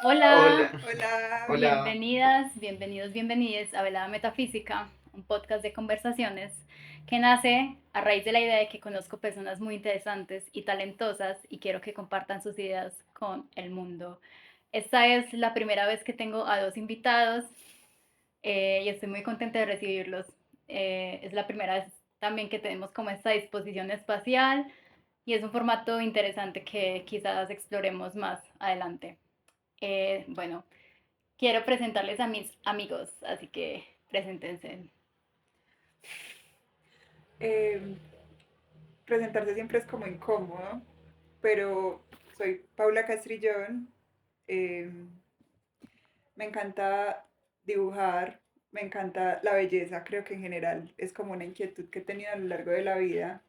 Hola, Hola. Hola. bienvenidas, bienvenidos, bienvenides a Velada Metafísica, un podcast de conversaciones que nace a raíz de la idea de que conozco personas muy interesantes y talentosas y quiero que compartan sus ideas con el mundo. Esta es la primera vez que tengo a dos invitados y estoy muy contenta de recibirlos. Es la primera vez también que tenemos como esta disposición espacial y es un formato interesante que quizás exploremos más adelante. Bueno, quiero presentarles a mis amigos, así que preséntense. Eh, Presentarse siempre es como incómodo, pero soy Paula Castrillón. eh, Me encanta dibujar, me encanta la belleza, creo que en general es como una inquietud que he tenido a lo largo de la vida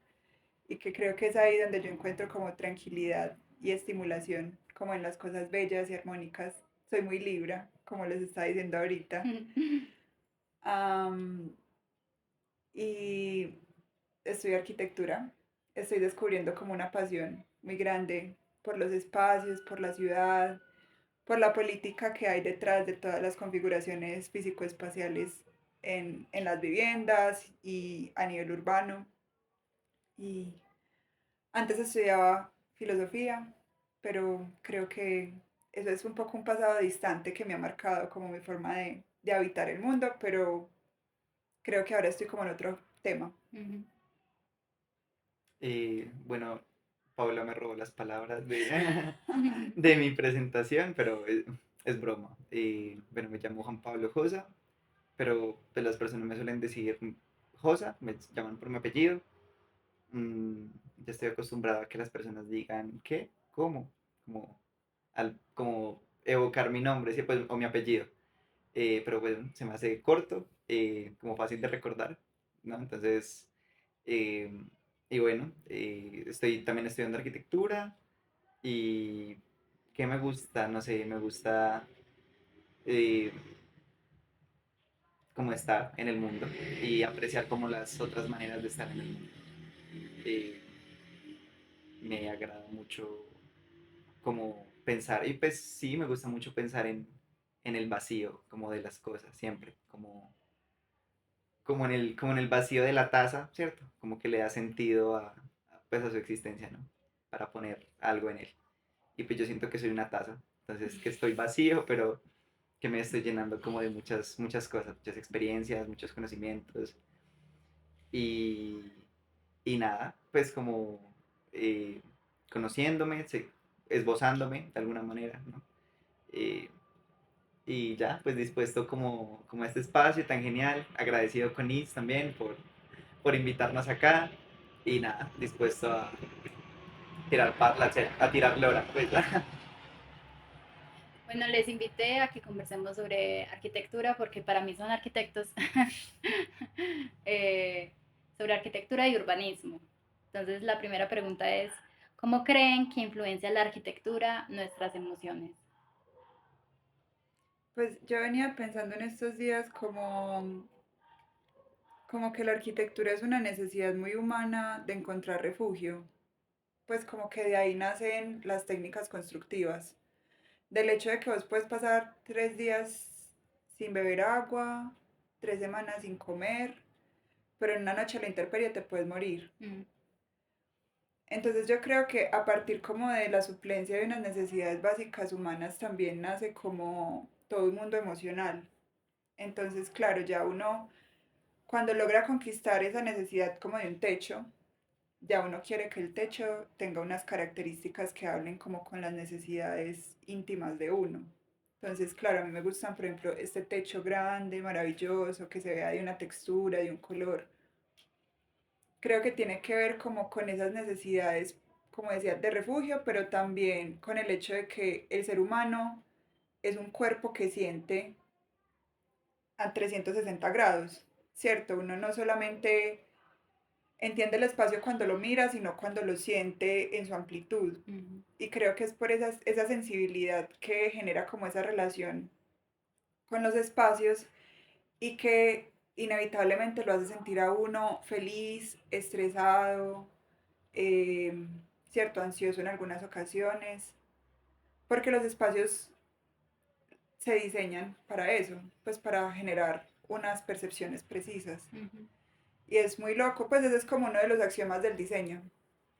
y que creo que es ahí donde yo encuentro como tranquilidad y estimulación, como en las cosas bellas y armónicas. Soy muy libra, como les estaba diciendo ahorita. Am, y estudio arquitectura. Estoy descubriendo como una pasión muy grande por los espacios, por la ciudad, por la política que hay detrás de todas las configuraciones físico-espaciales en las viviendas y a nivel urbano. Y antes estudiaba filosofía, pero creo que eso es un poco un pasado distante que me ha marcado como mi forma de habitar el mundo, pero creo que ahora estoy como en otro tema. Ujú. Bueno, Paula me robó las palabras de mi presentación, pero es broma. Bueno, me llamo Juan Pablo Josa, pero pues, las personas me suelen decir Josa, me llaman por mi apellido. Mm, ya estoy acostumbrado a que las personas digan ¿qué? ¿Cómo? Como, como evocar mi nombre, ¿sí? Pues, o mi apellido. Pero bueno, se me hace corto, como fácil de recordar, ¿no? Entonces, eh, y bueno, estoy también estudiando arquitectura y ¿qué me gusta? No sé, me gusta eh, como estar en el mundo y apreciar como las otras maneras de estar en el mundo. Eh, Me agrada mucho como pensar, y pues sí, me gusta mucho pensar en el vacío, como de las cosas, siempre, como en el vacío de la taza, ¿cierto? Como que le da sentido pues a su existencia, ¿no? Para poner algo en él. Y pues yo siento que soy una taza, entonces que estoy vacío, pero que me estoy llenando como de muchas, muchas cosas, muchas experiencias, muchos conocimientos y, y nada, pues como eh, conociéndome, esbozándome de alguna manera, ¿no? Eh, y ya, pues dispuesto como a este espacio tan genial, agradecido con Is también por invitarnos acá y nada, dispuesto a tirar parla, a tirar lora, pues. Bueno, les invité a que conversemos sobre arquitectura porque para mí son arquitectos, eh, sobre arquitectura y urbanismo. Entonces, la primera pregunta es, ¿cómo creen que influencia la arquitectura nuestras emociones? Pues yo venía pensando en estos días como que la arquitectura es una necesidad muy humana de encontrar refugio, pues como que de ahí nacen las técnicas constructivas, del hecho de que vos puedes pasar 3 días sin beber agua, 3 semanas sin comer, pero en una noche a la intemperie te puedes morir. Mm. Entonces yo creo que a partir como de la suplencia de unas necesidades básicas humanas también nace como todo un mundo emocional. Entonces, claro, ya uno cuando logra conquistar esa necesidad como de un techo, ya uno quiere que el techo tenga unas características que hablen como con las necesidades íntimas de uno. Entonces, claro, a mí me gustan, por ejemplo, este techo grande, maravilloso, que se vea de una textura, de un color. Creo que tiene que ver como con esas necesidades, como decía, de refugio, pero también con el hecho de que el ser humano es un cuerpo que siente a 360 grados, ¿cierto? Uno no solamente entiende el espacio cuando lo mira, sino cuando lo siente en su amplitud. Mm. Y creo que es por esa sensibilidad que genera como esa relación con los espacios y que inevitablemente lo hace sentir a uno feliz, estresado, cierto, ansioso en algunas ocasiones, porque los espacios se diseñan para eso, pues para generar unas percepciones precisas. Ujú. Y es muy loco, pues ese es como uno de los axiomas del diseño.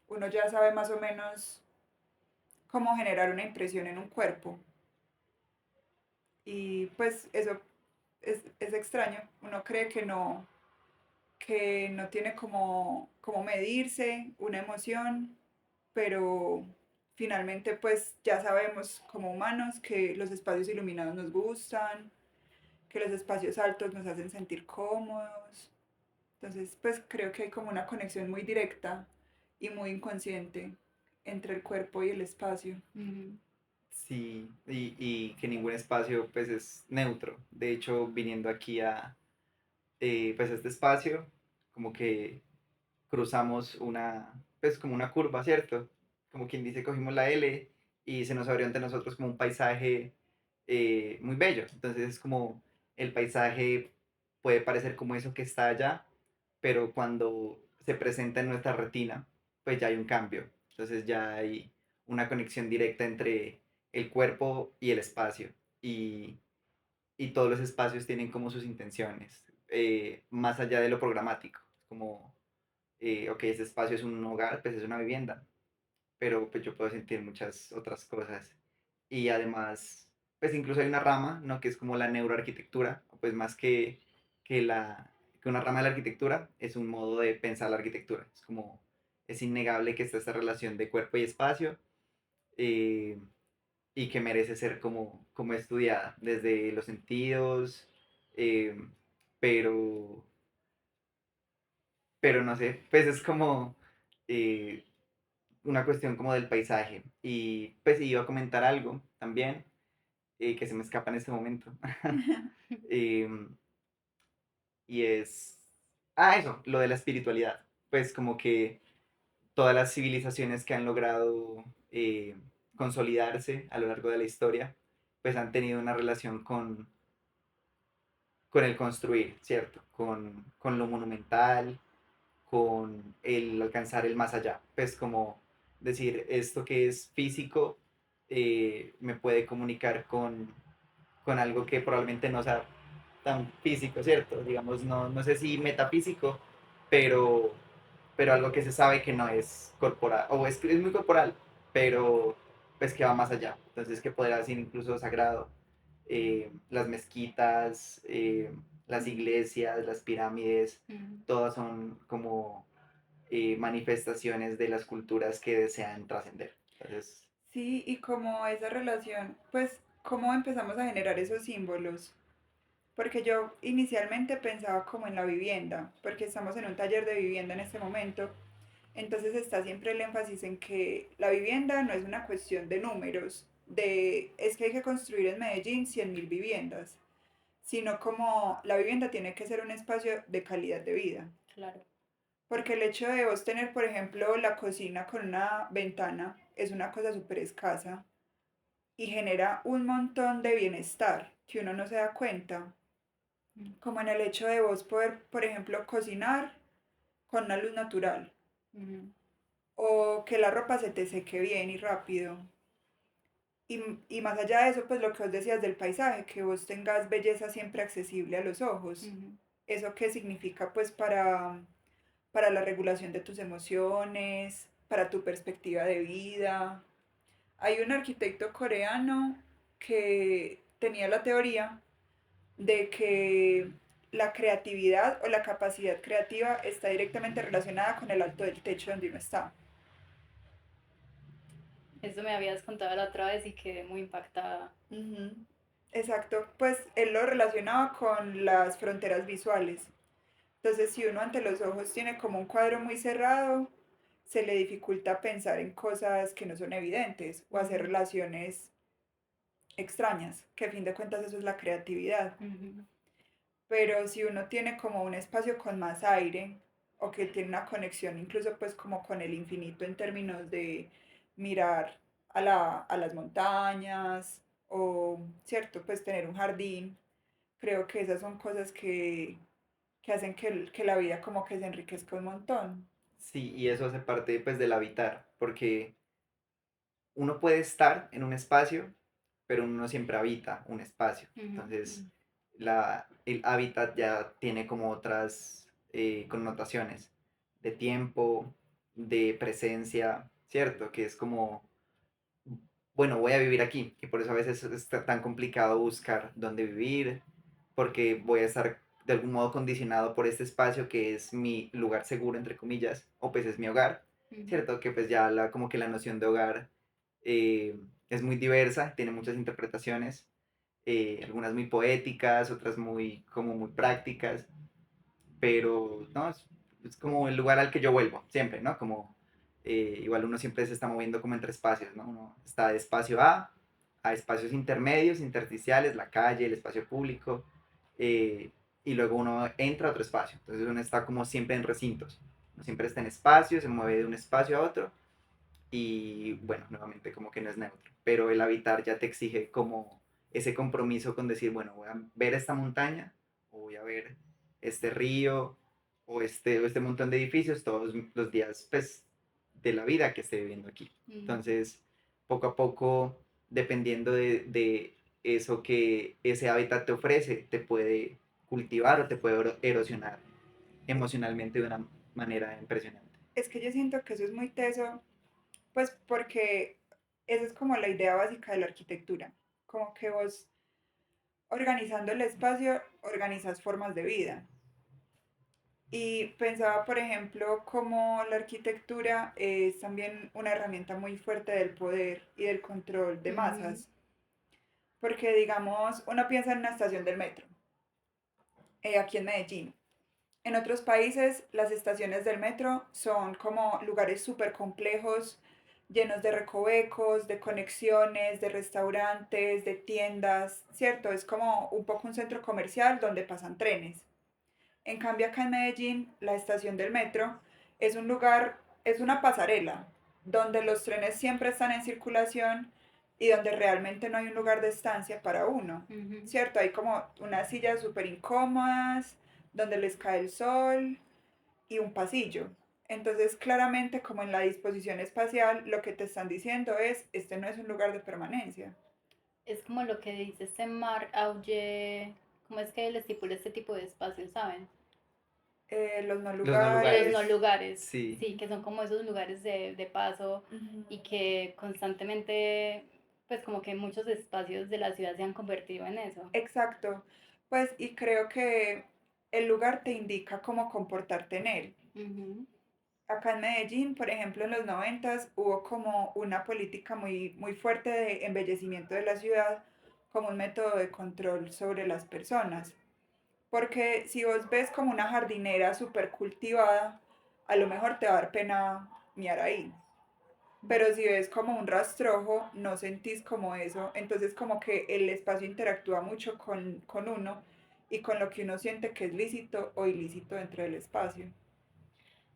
Uno ya sabe más o menos cómo generar una impresión en un cuerpo. Y pues eso es extraño. Uno cree que no tiene como medirse una emoción, pero finalmente pues ya sabemos como humanos que los espacios iluminados nos gustan, que los espacios altos nos hacen sentir cómodos. Entonces pues creo que hay como una conexión muy directa y muy inconsciente entre el cuerpo y el espacio. Ujú. Sí, y que ningún espacio pues es neutro. De hecho, viniendo aquí a pues a este espacio, como que cruzamos una, pues como una curva, ¿cierto? Como quien dice, cogimos la L y se nos abrió ante nosotros como un paisaje muy bello. Entonces es como el paisaje puede parecer como eso que está allá, pero cuando se presenta en nuestra retina, pues ya hay un cambio. Entonces ya hay una conexión directa entre el cuerpo y el espacio. Y, y todos los espacios tienen como sus intenciones, más allá de lo programático. Como ok, ese espacio es un hogar, pues es una vivienda, pero pues yo puedo sentir muchas otras cosas. Y además, pues incluso hay una rama, ¿no? Que es como la neuroarquitectura, pues más que, que una rama de la arquitectura, es un modo de pensar la arquitectura. Es como, es innegable que está esta relación de cuerpo y espacio eh, y que merece ser como estudiada desde los sentidos, eh, pero pero no sé, pues es como eh, una cuestión como del paisaje. Y pues iba a comentar algo también que se me escapa en este momento. Em, y es, eso, lo de la espiritualidad. Pues como que todas las civilizaciones que han logrado consolidarse a lo largo de la historia, pues han tenido una relación con el construir, ¿cierto? Con lo monumental, con el alcanzar el más allá. Pues como decir, esto que es físico me puede comunicar con algo que probablemente no sea tan físico, ¿cierto? Digamos, no sé si metafísico, pero, pero algo que se sabe que no es corporal, o es muy corporal, pero pues que va más allá. Entonces que podrá ser incluso sagrado. Las mezquitas, las iglesias, las pirámides, Ujú. todas son como manifestaciones de las culturas que desean trascender. Entonces, Sí, y como esa relación, pues, ¿cómo empezamos a generar esos símbolos? Porque yo inicialmente pensaba como en la vivienda, porque estamos en un taller de vivienda en este momento, entonces está siempre el énfasis en que la vivienda no es una cuestión de números, de es que hay que construir en Medellín 100.000 viviendas, sino como la vivienda tiene que ser un espacio de calidad de vida. Claro. Porque el hecho de vos tener, por ejemplo, la cocina con una ventana es una cosa súper escasa y genera un montón de bienestar que uno no se da cuenta, Mm. como en el hecho de vos poder, por ejemplo, cocinar con una luz natural Ujú. o que la ropa se te seque bien y rápido. Y más allá de eso, pues lo que vos decías del paisaje, que vos tengas belleza siempre accesible a los ojos. Ujú. ¿Eso qué significa pues para la regulación de tus emociones, para tu perspectiva de vida? Hay un arquitecto coreano que tenía la teoría de que la creatividad o la capacidad creativa está directamente relacionada con el alto del techo donde uno está. Eso me habías contado la otra vez y quedé muy impactada. Ujú. Exacto, pues él lo relacionaba con las fronteras visuales. Entonces, si uno ante los ojos tiene como un cuadro muy cerrado, se le dificulta pensar en cosas que no son evidentes o hacer Ujú. relaciones extrañas, que a fin de cuentas eso es la creatividad. Ujú. Pero si uno tiene como un espacio con más aire o que tiene una conexión incluso pues como con el infinito en términos de mirar a las montañas o, cierto, pues tener un jardín, creo que esas son cosas que hacen que la vida como que se enriquezca un montón. sí, y eso hace parte pues del habitar, porque uno puede estar en un espacio pero uno no siempre habita un espacio. Ujú, Entonces, el hábitat ya tiene como otras connotaciones de tiempo, de presencia, ¿cierto? Que es como, bueno, voy a vivir aquí, y por eso a veces es tan complicado buscar dónde vivir, porque voy a estar de algún modo condicionado por este espacio que es mi lugar seguro, entre comillas, o pues es mi hogar, ujú. ¿cierto? Que pues ya como que la noción de hogar eh, es muy diversa, tiene muchas interpretaciones, algunas muy poéticas, otras muy como muy prácticas, pero no, es como el lugar al que yo vuelvo, siempre, ¿no? Como igual uno siempre se está moviendo como entre espacios, ¿no? Uno está de espacio a espacios intermedios, intersticiales, la calle, el espacio público, y luego uno entra a otro espacio, entonces uno está como siempre en recintos, uno siempre está en espacio, se mueve de un espacio a otro, y bueno, nuevamente como que no es neutro, pero el habitar ya te exige como ese compromiso con decir, bueno, voy a ver esta montaña, o voy a ver este río, o este montón de edificios todos los días, pues, de la vida que esté viviendo aquí. Mm. Entonces, poco a poco, dependiendo de eso que ese hábitat te ofrece, te puede cultivar o te puede erosionar emocionalmente de una manera impresionante. Es que yo siento que eso es muy teso, pues porque esa es como la idea básica de la arquitectura, como que vos organizando el espacio organizas formas de vida. Y pensaba, por ejemplo, cómo la arquitectura es también una herramienta muy fuerte del poder y del control de Ujú, masas. Porque, digamos, uno piensa en una estación del metro, aquí en Medellín. En otros países, las estaciones del metro son como lugares súper complejos, llenos de recovecos, de conexiones, de restaurantes, de tiendas, ¿cierto? Es como un poco un centro comercial donde pasan trenes. En cambio, acá en Medellín, la estación del metro es un lugar, es una pasarela, donde los trenes siempre están en circulación y donde realmente no hay un lugar de estancia para uno, ujú. ¿cierto? Hay como unas sillas súper incómodas, donde les cae el sol y un pasillo. Entonces, claramente, como en la disposición espacial, lo que te están diciendo es, este no es un lugar de permanencia. Es como lo que dice este Marc Auger, ¿cómo es que él estipula este tipo de espacios, saben? Los no Los no Los no lugares. lugares, lugares, sí. sí, que son como esos lugares de paso Ujú. y que constantemente, pues como que muchos espacios de la ciudad se han convertido en eso. Exacto. Pues y creo que el lugar te indica cómo comportarte en él. Ujú, Acá en Medellín, por ejemplo, en los noventas hubo como una política muy, muy fuerte de embellecimiento de la ciudad como un método de control sobre las personas. Porque si vos ves como una jardinera súper cultivada, a lo mejor te va a dar pena miar ahí. Pero si ves como un rastrojo, no sentís como eso. Entonces como que el espacio interactúa mucho con uno y con lo que uno siente que es lícito o ilícito dentro del espacio.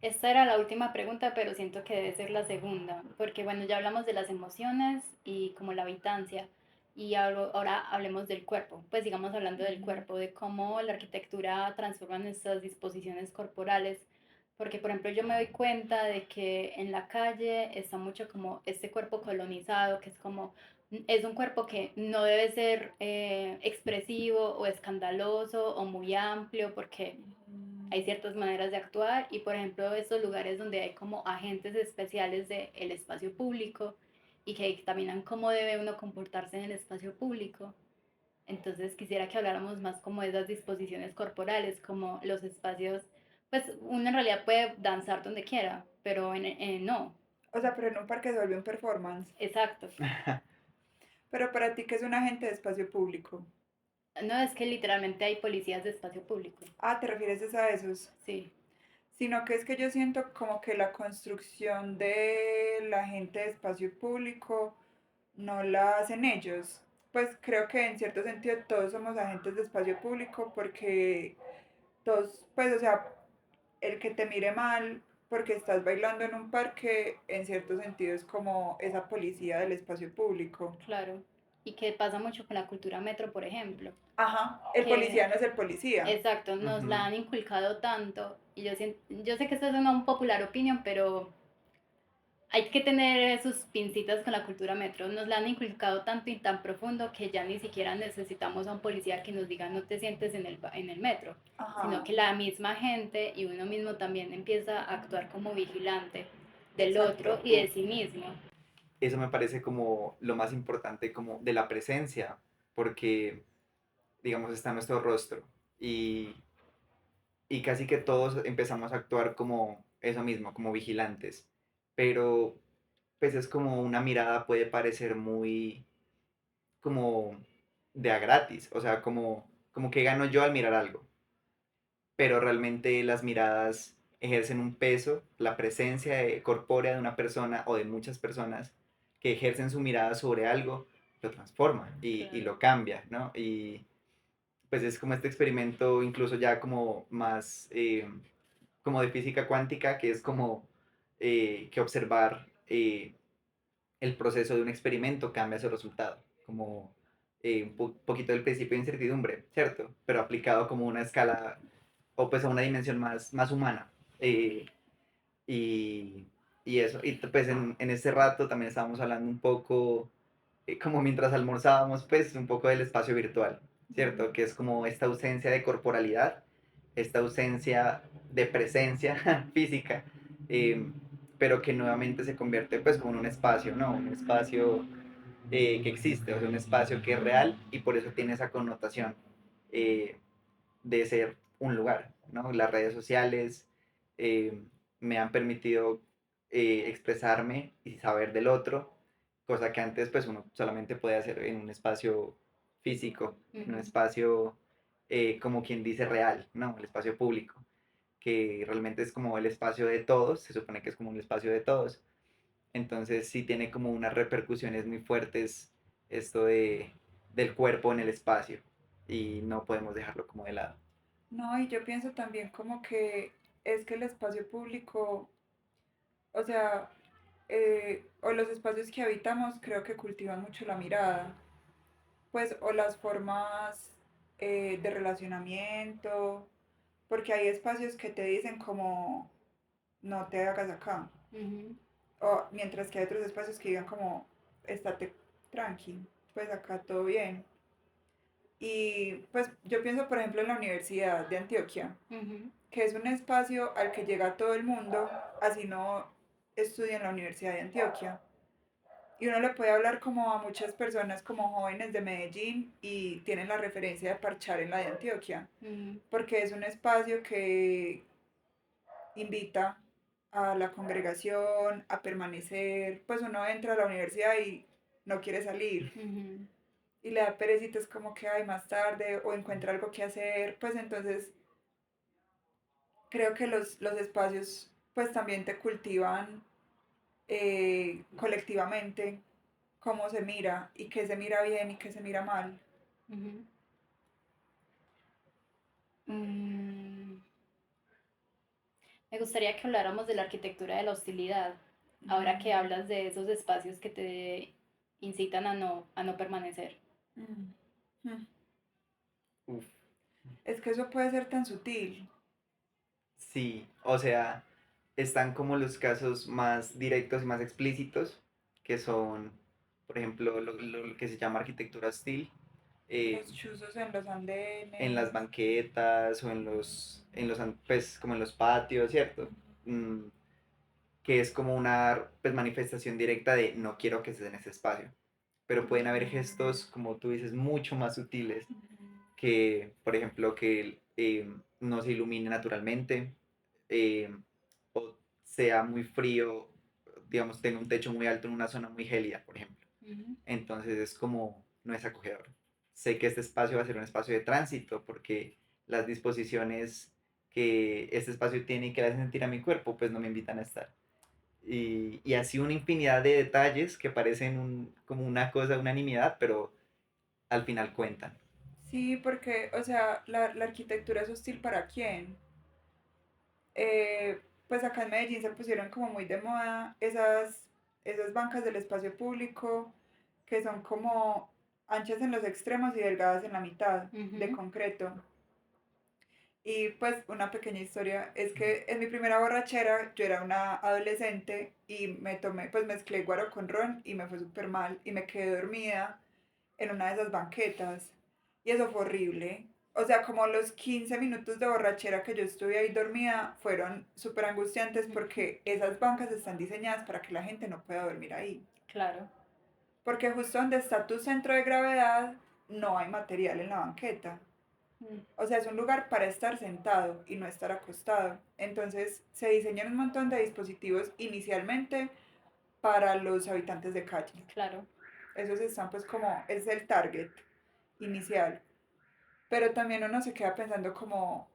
esta era la última pregunta, pero siento que debe ser la segunda, porque bueno, ya hablamos de las emociones y como la habitancia, y ahora hablemos del cuerpo, pues sigamos hablando del Ujú. cuerpo, de cómo la arquitectura transforma nuestras disposiciones corporales, porque por ejemplo yo me doy cuenta de que en la calle está mucho como este cuerpo colonizado, que es como, es un cuerpo que no debe ser expresivo o escandaloso o muy amplio, porque hay ciertas maneras de actuar y por ejemplo estos lugares donde hay como agentes especiales del espacio público y que dictaminan cómo debe uno comportarse en el espacio público. Entonces quisiera que habláramos más como de esas disposiciones corporales, como los espacios, pues uno en realidad puede danzar donde quiera, pero no, O sea, pero en un parque se vuelve un performance. exacto. Pero para ti, ¿qué es un agente de espacio público? No es que literalmente hay policías de espacio público, Ah, ¿te refieres es a esos? sí. Sino que es que yo siento como que la construcción de la gente de espacio público no la hacen ellos. Pues creo que en cierto sentido todos somos agentes de espacio público porque todos, pues o sea, el que te mire mal porque estás bailando en un parque, en cierto sentido es como esa policía del espacio público. Claro. Y que pasa mucho con la cultura metro, por ejemplo, Ajá, el que policía no es el policía. exacto, nos la Ujú. han inculcado tanto y yo sé que esto es una unpopular opinión, pero hay que tener sus pincitas con la cultura metro. Nos la han inculcado tanto y tan profundo que ya ni siquiera necesitamos a un policía que nos diga no te sientes en el metro, sino Ajá, que la misma gente y uno mismo también empieza a actuar como vigilante del otro exacto. y de sí mismo. Eso me parece como lo más importante como de la presencia, porque, digamos, está nuestro rostro y, y casi que todos empezamos a actuar como eso mismo, como vigilantes, pero pues es como una mirada puede parecer muy como de a gratis, o sea, como que gano yo al mirar algo, pero realmente las miradas ejercen un peso, la presencia corpórea de una persona o de muchas personas que ejercen su mirada sobre algo, lo transforma y Claro. lo cambia, ¿no? Y pues es como este experimento incluso ya como más, como de física cuántica, que es como que observar el proceso de un experimento cambia su resultado, como un poquito del principio de incertidumbre, ¿cierto? Pero aplicado como una escala o pues a una dimensión más humana. Eh, y, y eso, y pues en este rato también estábamos hablando un poco, como mientras almorzábamos, pues un poco del espacio virtual, ¿cierto? Que es como esta ausencia de corporalidad, esta ausencia de presencia física, eh, pero que nuevamente se convierte pues como en un espacio, ¿no? Un espacio que existe, o sea, un espacio que es real y por eso tiene esa connotación eh, de ser un lugar, ¿no? Las redes sociales eh, me han permitido expresarme y saber del otro, cosa que antes pues uno solamente puede hacer en un espacio físico, en un Ujú. espacio como quien dice real, ¿no? El espacio público, que realmente es como el espacio de todos, se supone que es como un espacio de todos, entonces sí tiene como unas repercusiones muy fuertes esto del cuerpo en el espacio y no podemos dejarlo como de lado. No, y yo pienso también como que es que el espacio público, o sea, o los espacios que habitamos creo que cultivan mucho la mirada, pues, o las formas de relacionamiento, porque hay espacios que te dicen como no te hagas acá, Ujú. o mientras que hay otros espacios que digan como estate tranqui, pues acá todo bien. Y pues yo pienso, por ejemplo, en la Universidad de Antioquia, Ujú. que es un espacio al que llega todo el mundo, así no estudia en la Universidad de Antioquia. Y uno le puede hablar como a muchas personas, como jóvenes de Medellín, y tienen la referencia de parchar en la de Antioquia, Ujú. porque es un espacio que invita a la congregación a permanecer, pues uno entra a la universidad y no quiere salir Ujú. y le da perecita, es como que hay más tarde o encuentra algo que hacer, pues entonces creo que los espacios pues también te cultivan colectivamente cómo se mira y qué se mira bien y qué se mira mal. Ujú. Mm, Me gustaría que habláramos de la arquitectura de la hostilidad, ahora que Mm, hablas de esos espacios que te incitan a no permanecer. mm, mm. Uf, Es que eso puede ser tan sutil. sí, o sea, están como los casos más directos y más explícitos, que son, por ejemplo, lo que se llama arquitectura hostil, eh, Los chuzos en los en las andenes. banquetas o pues, como en los patios, ¿cierto? Mm, que es como una pues, manifestación directa de no quiero que estés en ese espacio. Pero pueden haber gestos, como tú dices, mucho más sutiles que, por ejemplo, que no se ilumine naturalmente eh, o sea muy frío, digamos, tenga un techo muy alto en una zona muy gélida, por ejemplo. Ujú. Entonces es como, no es acogedor. Sé que este espacio va a ser un espacio de tránsito porque las disposiciones que este espacio tiene y que le hacen sentir a mi cuerpo, pues no me invitan a estar. Y así una infinidad de detalles que parecen como una cosa, una nimiedad, pero al final cuentan. Sí, porque, o sea, la arquitectura es hostil para quién. Pues acá en Medellín se pusieron como muy de moda esas bancas del espacio público que son como anchas en los extremos y delgadas en la mitad de Ujú. concreto. Y pues una pequeña historia es que en mi primera borrachera yo era una adolescente y me tomé, pues mezclé guaro con ron y me fue súper mal y me quedé dormida en una de esas banquetas y eso fue horrible. O sea, como los 15 minutos de borrachera que yo estuve ahí dormida fueron súper angustiantes porque esas bancas están diseñadas para que la gente no pueda dormir ahí. Claro. Porque justo donde está tu centro de gravedad no hay material en la banqueta. Mm. O sea, es un lugar para estar sentado y no estar acostado. Entonces se diseñan un montón de dispositivos inicialmente para los habitantes de calle. Claro. Esos están pues como, es el target inicial. Pero también uno se queda pensando como,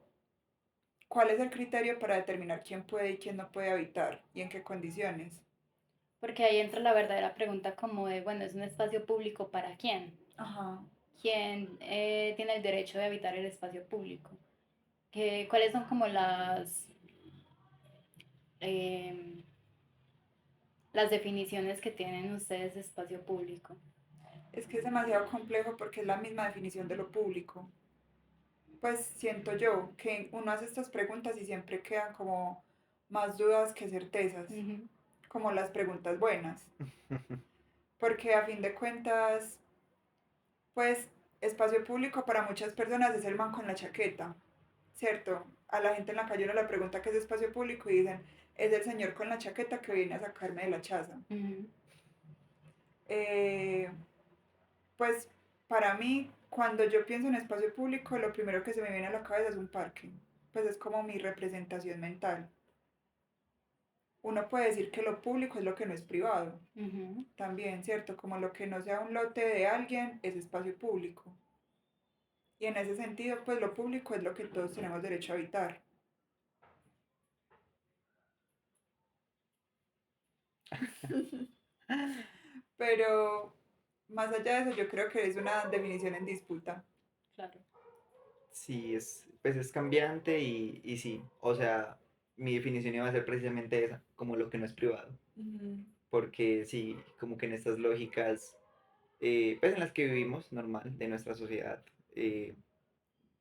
¿cuál es el criterio para determinar quién puede y quién no puede habitar y en qué condiciones? Porque ahí entra la verdadera pregunta como de, bueno, ¿es un espacio público para quién? Ajá. ¿Quién tiene el derecho de habitar el espacio público? ¿Cuáles son como em, las definiciones que tienen ustedes de espacio público? Es que es demasiado complejo porque es la misma definición de lo público. Pues siento yo que uno hace estas preguntas y siempre quedan como más dudas que certezas, Ujú. como las preguntas buenas, porque a fin de cuentas, pues espacio público para muchas personas es el man con la chaqueta, ¿cierto? A la gente en la calle uno le pregunta qué es espacio público y dicen, es el señor con la chaqueta que viene a sacarme de la chaza. Ujú. Eh, pues para mí, cuando yo pienso en espacio público, lo primero que se me viene a la cabeza es un parque, pues es como mi representación mental. Uno puede decir que lo público es lo que no es privado, Ujú. también, ¿cierto? Como lo que no sea un lote de alguien es espacio público. Y en ese sentido, pues lo público es lo que todos tenemos derecho a habitar. Pero más allá de eso, yo creo que es una definición en disputa. Claro. Sí, pues es cambiante y sí, o sea, mi definición iba a ser precisamente esa, como lo que no es privado, Ujú, porque sí, como que en estas lógicas, pues en las que vivimos, normal, de nuestra sociedad, eh,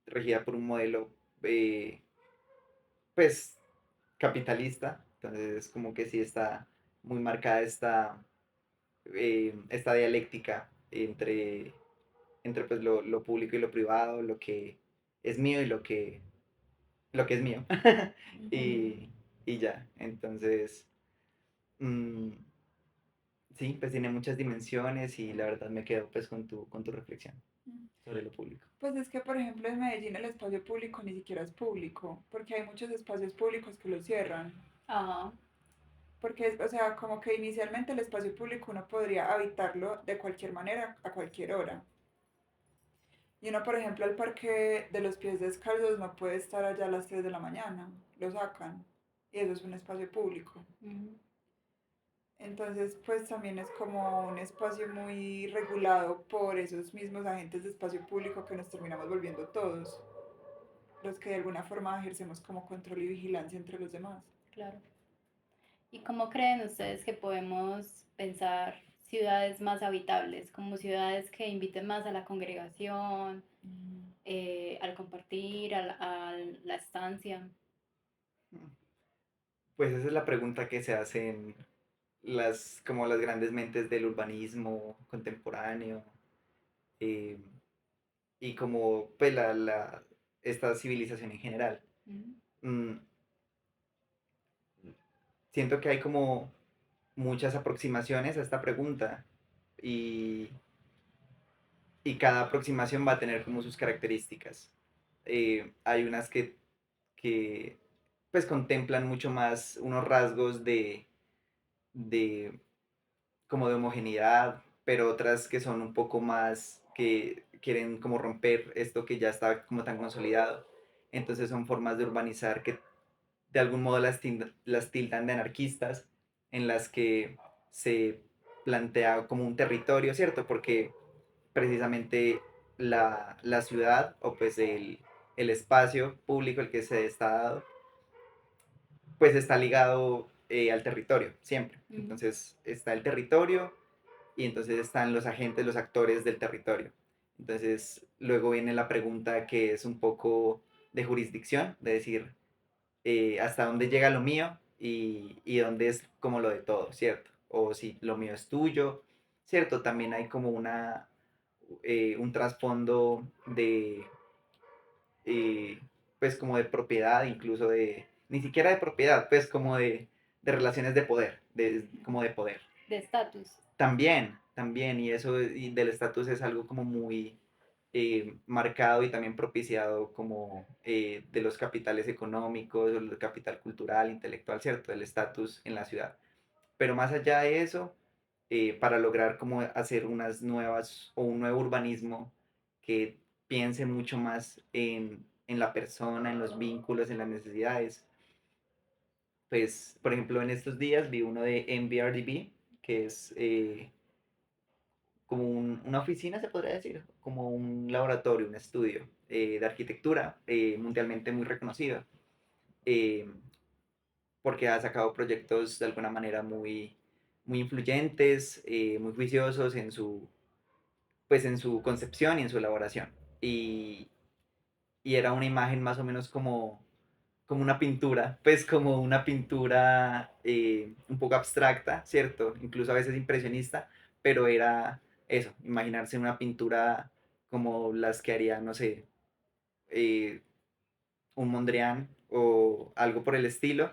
regida por un modelo, eh, pues, capitalista, entonces como que sí está muy marcada esta dialéctica entre pues lo público y lo privado, lo que es mío y lo que es mío. ujú. y, y ya, entonces, mm, sí, pues tiene muchas dimensiones y la verdad me quedo pues con tu reflexión sobre lo público. Pues es que, por ejemplo, en Medellín el espacio público ni siquiera es público, porque hay muchos espacios públicos que lo cierran. Ajá. Porque, o sea, como que inicialmente el espacio público uno podría habitarlo de cualquier manera, a cualquier hora. Y uno, por ejemplo, el parque de los pies descalzos no puede estar allá a las 3 de la mañana, lo sacan. Y eso es un espacio público. Ujú. Entonces, pues también es como un espacio muy regulado por esos mismos agentes de espacio público que nos terminamos volviendo todos, los que de alguna forma ejercemos como control y vigilancia entre los demás. Claro. ¿Y cómo creen ustedes que podemos pensar ciudades más habitables, como ciudades que inviten más a la congregación, Mm. al compartir, a la estancia? Pues esa es la pregunta que se hacen como las grandes mentes del urbanismo contemporáneo, eh, y como pues esta civilización en general. Ujú. Mm, Siento que hay como muchas aproximaciones a esta pregunta y, y cada aproximación va a tener como sus características. Hay unas que pues contemplan mucho más unos rasgos de como de homogeneidad, pero otras que son un poco más que quieren como romper esto que ya está como tan consolidado. Entonces son formas de urbanizar que de algún modo las tildan de anarquistas, en las que se plantea como un territorio, ¿cierto? Porque precisamente la ciudad o pues el espacio público el que se está dado, pues está ligado al territorio, siempre. Ujú. Entonces está el territorio y entonces están los agentes, los actores del territorio. Entonces luego viene la pregunta que es un poco de jurisdicción, de decir hasta dónde llega lo mío y dónde es como lo de todo, ¿cierto? O si lo mío es tuyo, ¿cierto? También hay como un trasfondo de, eh, pues como de propiedad, incluso de, ni siquiera de propiedad, pues como de relaciones de poder, como de poder. De estatus. También, y eso y del estatus es algo como muy marcado y también propiciado como de los capitales económicos, o el capital cultural, intelectual, ¿cierto? Del estatus en la ciudad. Pero más allá de eso, para lograr como hacer unas nuevas o un nuevo urbanismo que piense mucho más en la persona, en los vínculos, en las necesidades. Pues, por ejemplo, en estos días vi uno de MBRDB, que es como una oficina, se podría decir, como un laboratorio, un estudio de arquitectura mundialmente muy reconocido, eh, porque ha sacado proyectos de alguna manera muy influyentes, muy juiciosos pues en su concepción y en su elaboración. Y, y era una imagen más o menos como una pintura, pues como una pintura un poco abstracta, ¿cierto? Incluso a veces impresionista, pero era eso, imaginarse una pintura como las que haría, no sé, eh, un Mondrian o algo por el estilo,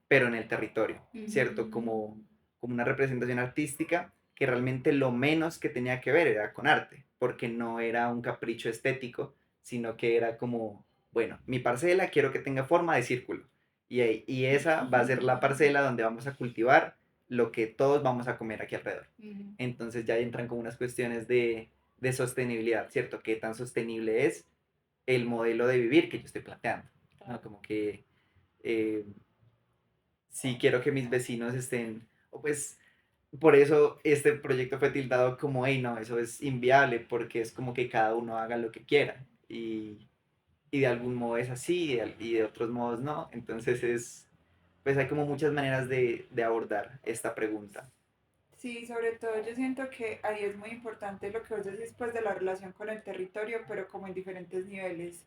pero en el territorio, ¿cierto? Como una representación artística que realmente lo menos que tenía que ver era con arte, porque no era un capricho estético, sino que era como, bueno, mi parcela quiero que tenga forma de círculo, y esa va a ser la parcela donde vamos a cultivar lo que todos vamos a comer aquí alrededor. Entonces ya entran como unas cuestiones de sostenibilidad, ¿cierto? ¿Qué tan sostenible es el modelo de vivir que yo estoy planteando? ¿No? Como que eh, si quiero que mis vecinos estén, o pues por eso este proyecto fue tildado como, hey, no, eso es inviable, porque es como que cada uno haga lo que quiera, y de algún modo es así, y de otros modos no, entonces pues hay como muchas maneras de abordar esta pregunta. Sí, sobre todo yo siento que ahí es muy importante lo que vos decís pues de la relación con el territorio, pero como en diferentes niveles.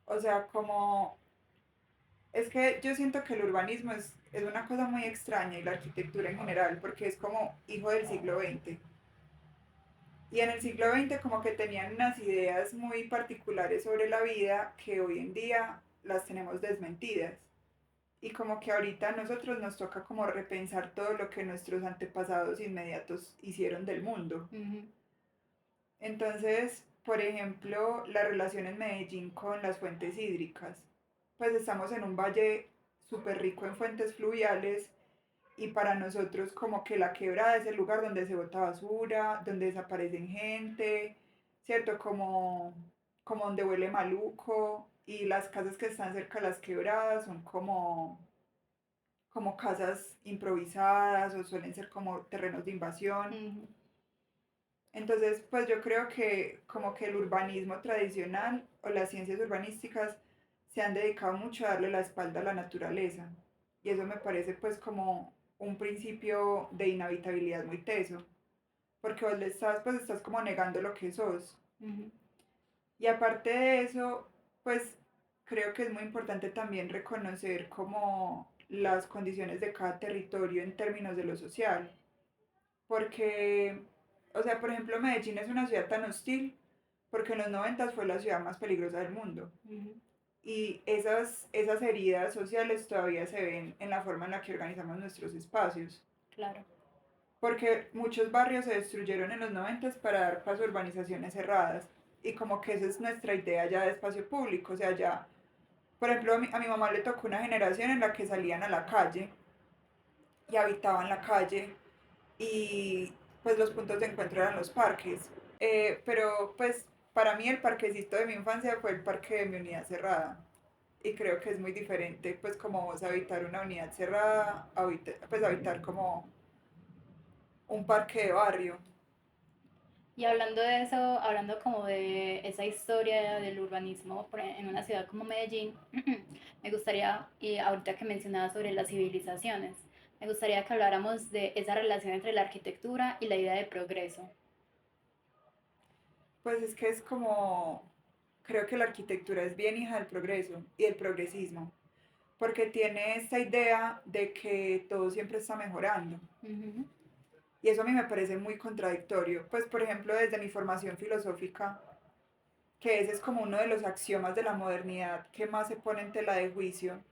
O sea, como es que yo siento que el urbanismo es una cosa muy extraña y la arquitectura en general, porque es como hijo del siglo XX. Y en el siglo XX como que tenían unas ideas muy particulares sobre la vida que hoy en día las tenemos desmentidas. Y como que ahorita a nosotros nos toca como repensar todo lo que nuestros antepasados inmediatos hicieron del mundo. Entonces, por ejemplo, la relación en Medellín con las fuentes hídricas. Pues estamos en un valle súper rico en fuentes fluviales y para nosotros como que la quebrada es el lugar donde se bota basura, donde desaparecen gente, ¿cierto? Como donde huele maluco y las casas que están cerca de las quebradas son como casas improvisadas o suelen ser como terrenos de invasión. Entonces, pues yo creo que como que el urbanismo tradicional o las ciencias urbanísticas se han dedicado mucho a darle la espalda a la naturaleza. Y eso me parece pues como un principio de inhabitabilidad muy teso, porque vos le estás, pues estás como negando lo que sos. Y aparte de eso, pues creo que es muy importante también reconocer como las condiciones de cada territorio en términos de lo social, porque, o sea, por ejemplo, Medellín es una ciudad tan hostil porque en los 90 fue la ciudad más peligrosa del mundo. Y esas heridas sociales todavía se ven en la forma en la que organizamos nuestros espacios. Claro. Porque muchos barrios se destruyeron en los 90 para dar paso a urbanizaciones cerradas. Y como que esa es nuestra idea ya de espacio público. O sea, ya, por ejemplo, a mi mamá le tocó una generación en la que salían a la calle y habitaban la calle y pues los puntos de encuentro eran los parques. Pero pues para mí el parquecito de mi infancia fue el parque de mi unidad cerrada. Y creo que es muy diferente pues como vos habitar una unidad cerrada, pues habitar como un parque de barrio. Y hablando de eso, hablando como de esa historia del urbanismo en una ciudad como Medellín, me gustaría, y ahorita que mencionabas sobre las civilizaciones, me gustaría que habláramos de esa relación entre la arquitectura y la idea de progreso. Pues es que es como creo que la arquitectura es bien hija del progreso y del progresismo, porque tiene esta idea de que todo siempre está mejorando. Ujú. Y eso a mí me parece muy contradictorio. Pues, por ejemplo, desde mi formación filosófica, que ese es como uno de los axiomas de la modernidad que más se pone en tela de juicio,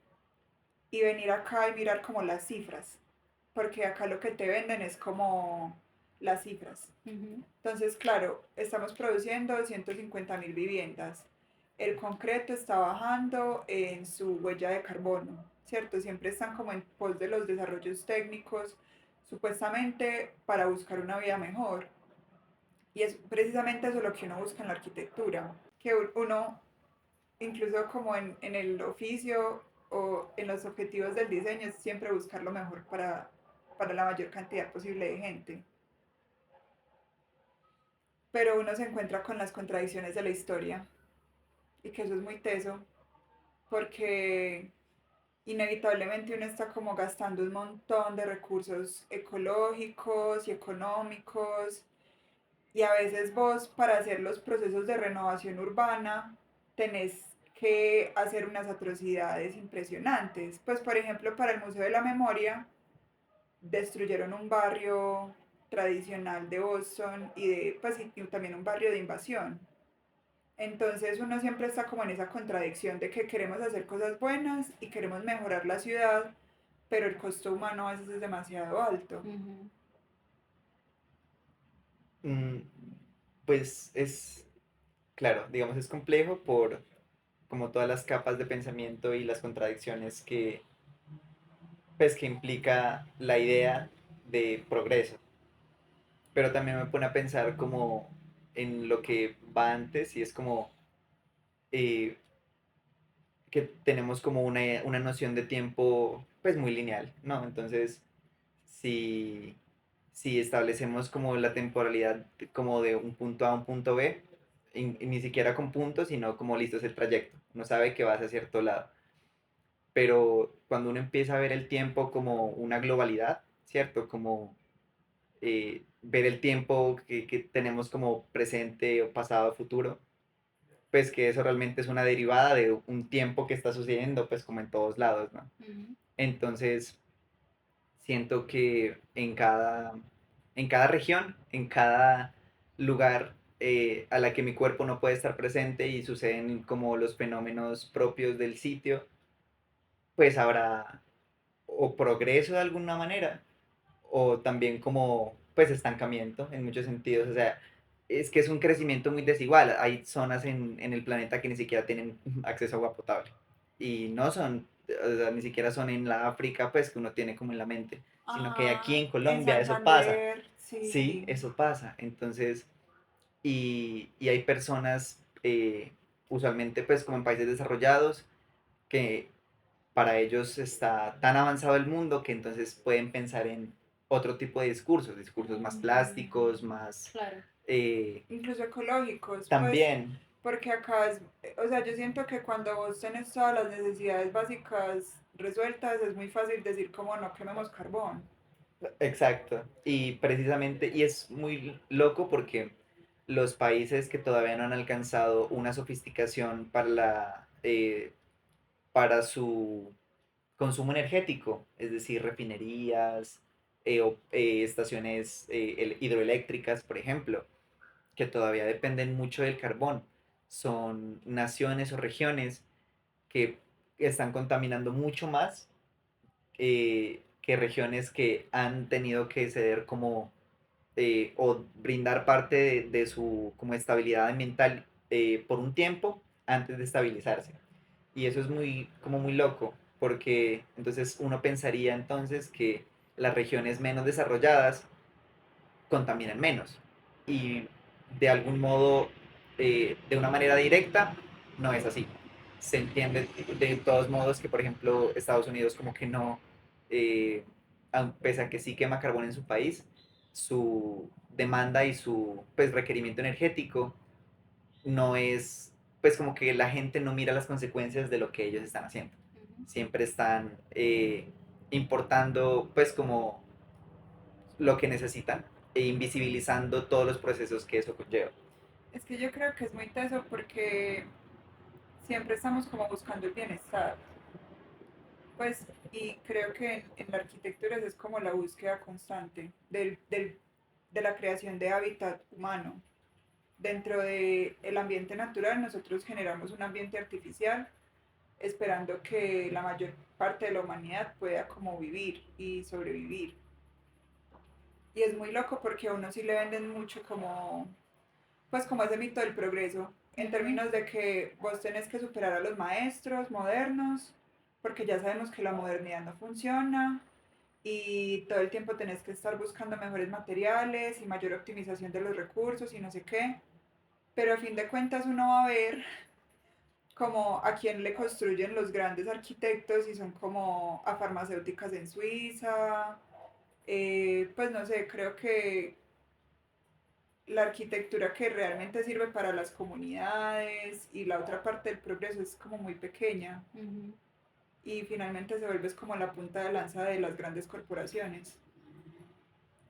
y venir acá y mirar como las cifras, porque acá lo que te venden es como las cifras. Ujú. Entonces, claro, estamos produciendo 150.000 viviendas. El concreto está bajando en su huella de carbono, ¿cierto? Siempre están como en pos de los desarrollos técnicos, supuestamente para buscar una vida mejor. Y es precisamente eso lo que uno busca en la arquitectura, que uno, incluso como en el oficio o en los objetivos del diseño, es siempre buscar lo mejor para la mayor cantidad posible de gente. Pero uno se encuentra con las contradicciones de la historia y que eso es muy teso porque inevitablemente uno está como gastando un montón de recursos ecológicos y económicos y a veces vos para hacer los procesos de renovación urbana tenés que hacer unas atrocidades impresionantes. Pues por ejemplo para el Museo de la Memoria destruyeron un barrio tradicional de Boston pues, y también un barrio de invasión. Entonces uno siempre está como en esa contradicción de que queremos hacer cosas buenas y queremos mejorar la ciudad, pero el costo humano a veces es demasiado alto. Ujú. Mm, Pues claro, digamos, es complejo por como todas las capas de pensamiento y las contradicciones pues, que implica la idea de progreso. Pero también me pone a pensar como en lo que va antes y es como eh, que tenemos como una noción de tiempo pues muy lineal, ¿no? Entonces, si, si establecemos como la temporalidad como de un punto A a un punto B, y ni siquiera con puntos, sino como listo es el trayecto, uno sabe que vas a cierto lado. Pero cuando uno empieza a ver el tiempo como una globalidad, ¿cierto? Como ver el tiempo que tenemos como presente o pasado o futuro, pues que eso realmente es una derivada de un tiempo que está sucediendo, pues como en todos lados, ¿no? Ujú. Entonces, siento que en cada región, en cada lugar a la que mi cuerpo no puede estar presente y suceden como los fenómenos propios del sitio, pues habrá o progreso de alguna manera o también como pues estancamiento en muchos sentidos. O sea, es que es un crecimiento muy desigual. Hay zonas en el planeta que ni siquiera tienen acceso a agua potable. Y no son, o sea, ni siquiera son en la África, pues que uno tiene como en la mente, sino que aquí Ajá, en en Colombia eso pasa. Santander, Sí, sí. eso pasa. Entonces, y hay personas, usualmente pues como en países desarrollados, que para ellos está tan avanzado el mundo que entonces pueden pensar en otro tipo de discursos, discursos más plásticos, más Claro. Incluso ecológicos, pues, también, porque acá es, o sea, yo siento que cuando vos tenés todas las necesidades básicas resueltas, es muy fácil decir como no quememos carbón. exacto, y precisamente, y es muy loco porque los países que todavía no han alcanzado una sofisticación para su consumo energético, es decir, refinerías o estaciones hidroeléctricas, por ejemplo, que todavía dependen mucho del carbón. Son naciones o regiones que están contaminando mucho más que regiones que han tenido que ceder como o brindar parte de su como estabilidad ambiental por un tiempo antes de estabilizarse. Y eso es muy, como muy loco, porque entonces uno pensaría entonces que las regiones menos desarrolladas contaminan menos. Y de algún modo, de una manera directa, no es así. Se entiende de todos modos que, por ejemplo, Estados Unidos como que no, eh, pese a que sí quema carbón en su país, su demanda y su pues, requerimiento energético no es, pues como que la gente no mira las consecuencias de lo que ellos están haciendo. Ujú. Siempre están importando pues como lo que necesitan e invisibilizando todos los procesos que eso conlleva. Es que yo creo que es muy teso porque siempre estamos como buscando el bienestar. Pues, y creo que en la arquitectura eso es como la búsqueda constante de la creación de hábitat humano. Dentro del ambiente natural nosotros generamos un ambiente artificial esperando que la mayor parte de la humanidad pueda como vivir y sobrevivir. Y es muy loco porque a uno sí le venden mucho como, pues como ese mito del progreso, en Ujú. términos de que vos tenés que superar a los maestros modernos, porque ya sabemos que la modernidad no funciona y todo el tiempo tenés que estar buscando mejores materiales y mayor optimización de los recursos y no sé qué. Pero a fin de cuentas uno va a ver como a quién le construyen los grandes arquitectos y son como a farmacéuticas en Suiza. Pues no sé, creo que la arquitectura que realmente sirve para las comunidades y la otra parte del progreso es como muy pequeña Ujú. y finalmente se vuelve como la punta de lanza de las grandes corporaciones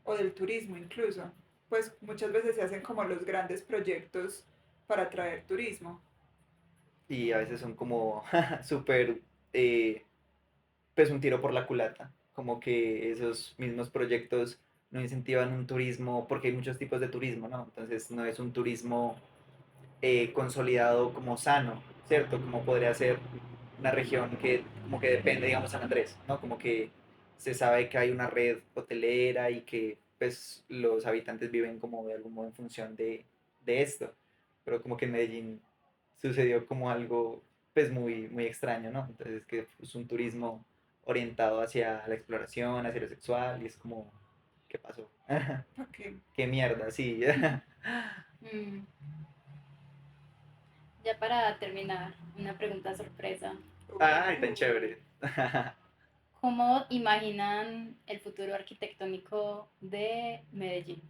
o del turismo incluso. Pues muchas veces se hacen como los grandes proyectos para atraer turismo. Y a veces son como súper, eh, pues un tiro por la culata, como que esos mismos proyectos no incentivan un turismo, porque hay muchos tipos de turismo, ¿no? Entonces no es un turismo consolidado como sano, ¿cierto? Como podría ser una región que como que depende, digamos, San Andrés, ¿no? Como que se sabe que hay una red hotelera y que pues los habitantes viven como de algún modo en función de esto, pero como que en Medellín sucedió como algo pues muy extraño, ¿no? Entonces que es un turismo orientado hacia la exploración, hacia lo sexual y es como, ¿qué pasó? ¿Para qué? ¿Qué mierda? Sí. Mm. Ya para terminar, una pregunta sorpresa. Ay, tan chévere. ¿Cómo imaginan el futuro arquitectónico de Medellín?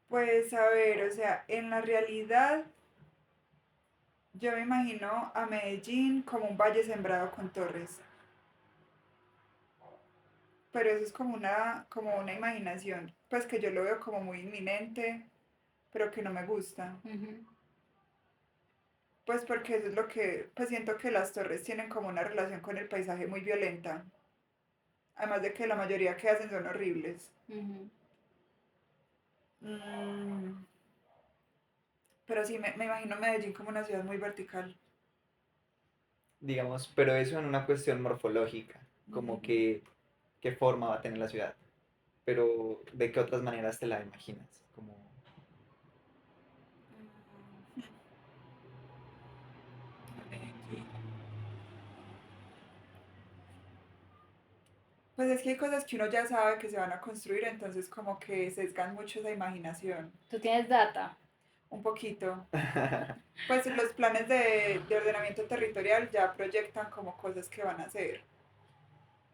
Pues a ver, o sea, en la realidad yo me imagino a Medellín como un valle sembrado con torres, pero eso es como una imaginación, pues que yo lo veo como muy inminente, pero que no me gusta, Ujú. pues porque eso es lo que, pues siento que las torres tienen como una relación con el paisaje muy violenta, además de que la mayoría que hacen son horribles. Ujú. Mm, pero sí, me imagino Medellín como una ciudad muy vertical. Digamos, pero eso en una cuestión morfológica, como Ujú. que qué forma va a tener la ciudad, pero de qué otras maneras te la imaginas, como Mm, Medellín. Pues es que hay cosas que uno ya sabe que se van a construir, entonces como que sesgan mucho esa imaginación. ¿Tú tienes data? Un poquito. Pues los planes de ordenamiento territorial ya proyectan como cosas que van a hacer.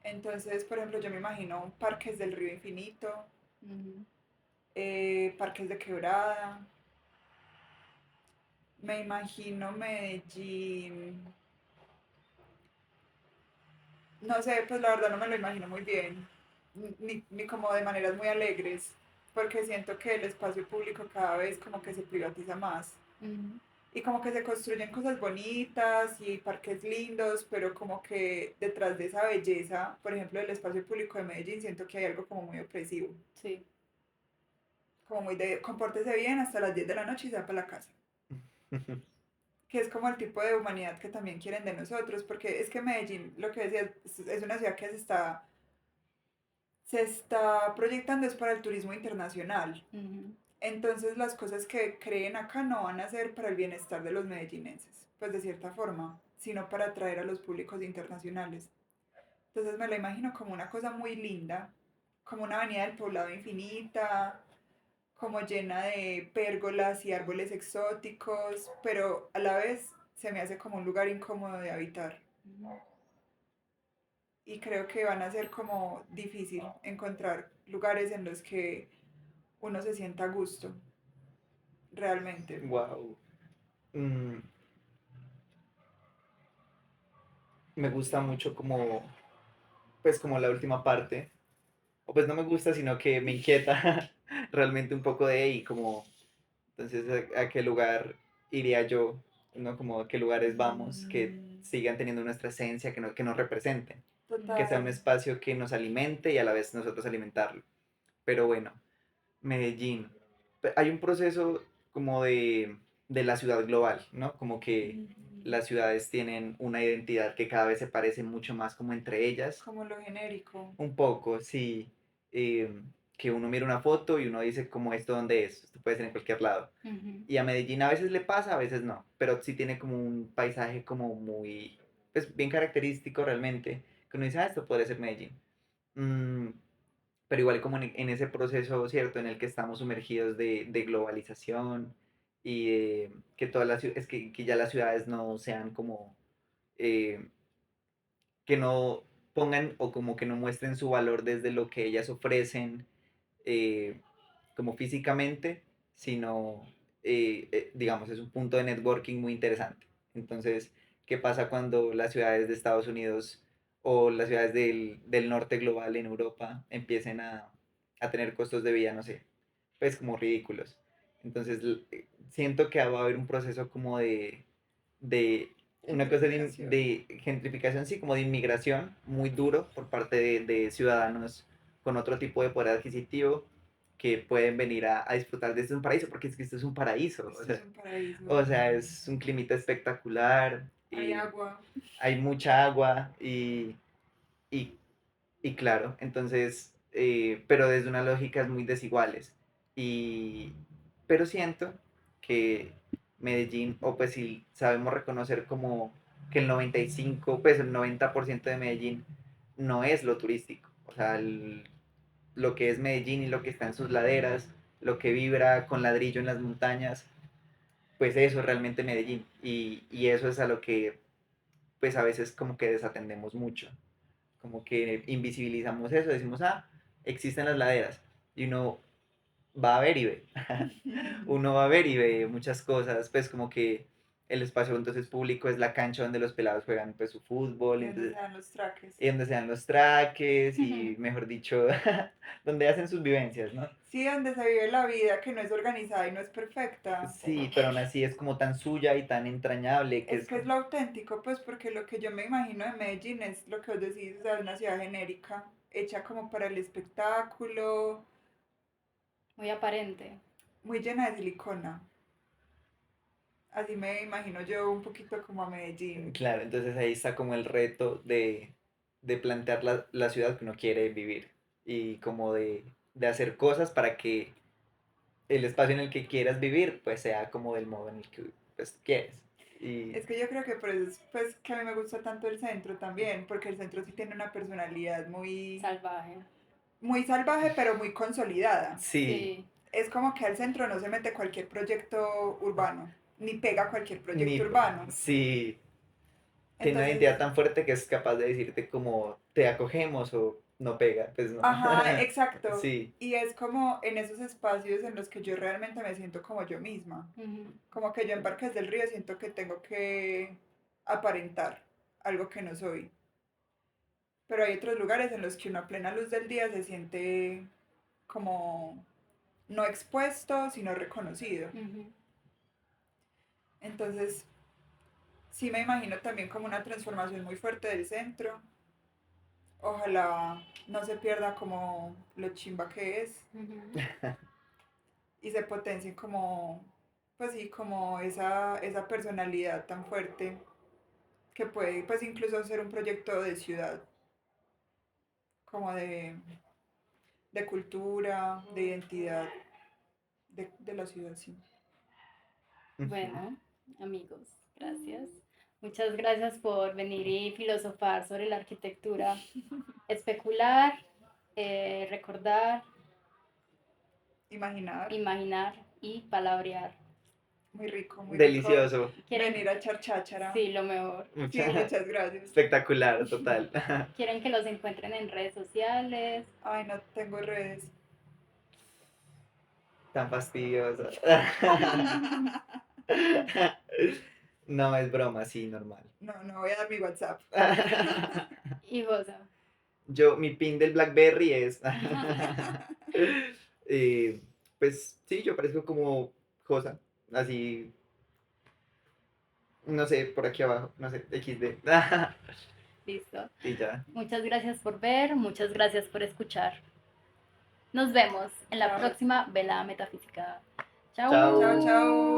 Entonces, por ejemplo, yo me imagino parques del río infinito, Ujú. parques de quebrada, me imagino Medellín, no sé, pues la verdad no me lo imagino muy bien, ni como de maneras muy alegres, porque siento que el espacio público cada vez como que se privatiza más. Ujú. Y como que se construyen cosas bonitas y parques lindos, pero como que detrás de esa belleza, por ejemplo, del espacio público de Medellín, siento que hay algo como muy opresivo, Sí. como muy de compórtese bien hasta las 10 de la noche y se va para la casa, que es como el tipo de humanidad que también quieren de nosotros, porque es que Medellín, lo que decía, es una ciudad que se está proyectando es para el turismo internacional. Ujú. Entonces las cosas que creen acá no van a ser para el bienestar de los medellinenses, pues de cierta forma, sino para atraer a los públicos internacionales. Entonces me lo imagino como una cosa muy linda, como una avenida del poblado infinita, como llena de pérgolas y árboles exóticos, pero a la vez se me hace como un lugar incómodo de habitar. Ujú. Y creo que van a ser como difícil encontrar lugares en los que uno se sienta a gusto, realmente. Wow. Me gusta mucho como, pues como la última parte, o pues no me gusta, sino que me inquieta realmente un poco de ahí, como Entonces, ¿a qué lugar iría yo? ¿No? Como a qué lugares vamos que Mm, sigan teniendo nuestra esencia, que nos representen, que sea un total. espacio que nos alimente y a la vez nosotros alimentarlo. Pero bueno, Medellín. Hay un proceso como de la ciudad global, ¿no? Como que Ujú. las ciudades tienen una identidad que cada vez se parece mucho más como entre ellas. Como lo genérico. Un poco, sí. Que uno mira una foto y uno dice como esto dónde es. Esto puede ser en cualquier lado. Ujú. Y a Medellín a veces le pasa, a veces no. Pero sí tiene como un paisaje como muy, pues bien característico realmente. Que uno dice, ah, esto podría ser Medellín. Mm, pero igual como en ese proceso, ¿cierto? En el que estamos sumergidos de globalización y de que todas las es que ya las ciudades no sean como, eh, que no pongan o como que no muestren su valor desde lo que ellas ofrecen eh, como físicamente, sino, digamos, es un punto de networking muy interesante. Entonces, ¿qué pasa cuando las ciudades de Estados Unidos o las ciudades del norte global en Europa empiecen a tener costos de vida, no sé, pues como ridículos? Entonces, siento que va a haber un proceso como de una cosa Gentrificación. de gentrificación, sí, como de inmigración muy duro por parte de ciudadanos con otro tipo de poder adquisitivo que pueden venir a disfrutar de este un paraíso, porque es que esto es un paraíso, Esto es un paraíso. o sea, es un climita espectacular, Hay y agua. hay mucha agua y, y claro, entonces, pero desde unas lógicas muy desiguales. Y, pero siento que Medellín, o pues si sabemos reconocer como que el 95 pues el 90% de Medellín no es lo turístico. O sea, lo que es Medellín y lo que está en sus laderas, lo que vibra con ladrillo en las montañas, pues eso es realmente Medellín. Y eso es a lo que pues a veces como que desatendemos mucho, como que invisibilizamos eso, decimos, ah, existen las laderas, y uno va a ver y ve, uno va a ver y ve muchas cosas, pues como que el espacio entonces público es la cancha donde los pelados juegan pues su fútbol, Y donde se entonces, dan los traques. y donde se dan los traques y mejor dicho, donde hacen sus vivencias, ¿no? Sí, donde se vive la vida que no es organizada y no es perfecta. Sí, pero aún así es como tan suya y tan entrañable que Es es que es lo auténtico, pues porque lo que yo me imagino de Medellín es lo que vos decís, o sea, una ciudad genérica, hecha como para el espectáculo, Muy aparente. muy llena de silicona. Así me imagino yo un poquito como a Medellín. claro, entonces ahí está como el reto de plantear la ciudad que uno quiere vivir y como de hacer cosas para que el espacio en el que quieras vivir pues sea como del modo en el que pues, quieres. Y Es que yo creo que por eso es pues que a mí me gusta tanto el centro también, porque el centro sí tiene una personalidad muy, Salvaje. muy salvaje, pero muy consolidada. sí, Sí. Es como que al centro no se mete cualquier proyecto urbano, ni pega cualquier ni, proyecto urbano. sí, tiene una Entonces, identidad tan fuerte que es capaz de decirte como te acogemos o no pega, pues no. ajá, exacto. Sí, Y es como en esos espacios en los que yo realmente me siento como yo misma. Ujú. Como que yo en Parques del Río siento que tengo que aparentar algo que no soy. Pero hay otros lugares en los que uno a plena luz del día se siente como no expuesto, sino reconocido. Ujú. Entonces, sí me imagino también como una transformación muy fuerte del centro. Ojalá no se pierda como lo chimba que es Ujú. y se potencie como, pues sí, como esa personalidad tan fuerte que puede, pues incluso ser un proyecto de ciudad, como de cultura, de identidad de la ciudad, sí. ujú. Bueno, amigos, gracias. Muchas gracias por venir y filosofar sobre la arquitectura, especular, recordar, Imaginar, imaginar y palabrear. muy rico Delicioso. ¿Quieren? venir a echar cháchara. Sí, lo mejor. Sí, Mucha, muchas gracias. espectacular, total. ¿Quieren que los encuentren en redes sociales? Ay, no tengo redes. Tan fastidioso. No, es broma, sí, normal. No, no voy a dar mi WhatsApp. Y Josa. Mi pin del BlackBerry es. Eh, pues sí, yo parezco Josa, así, no sé, por aquí abajo, no sé, XD. Listo. Y ya. Muchas gracias por ver, muchas gracias por escuchar. Nos vemos en la Chao. próxima velada metafísica. Chao. Chao, Chao. chao.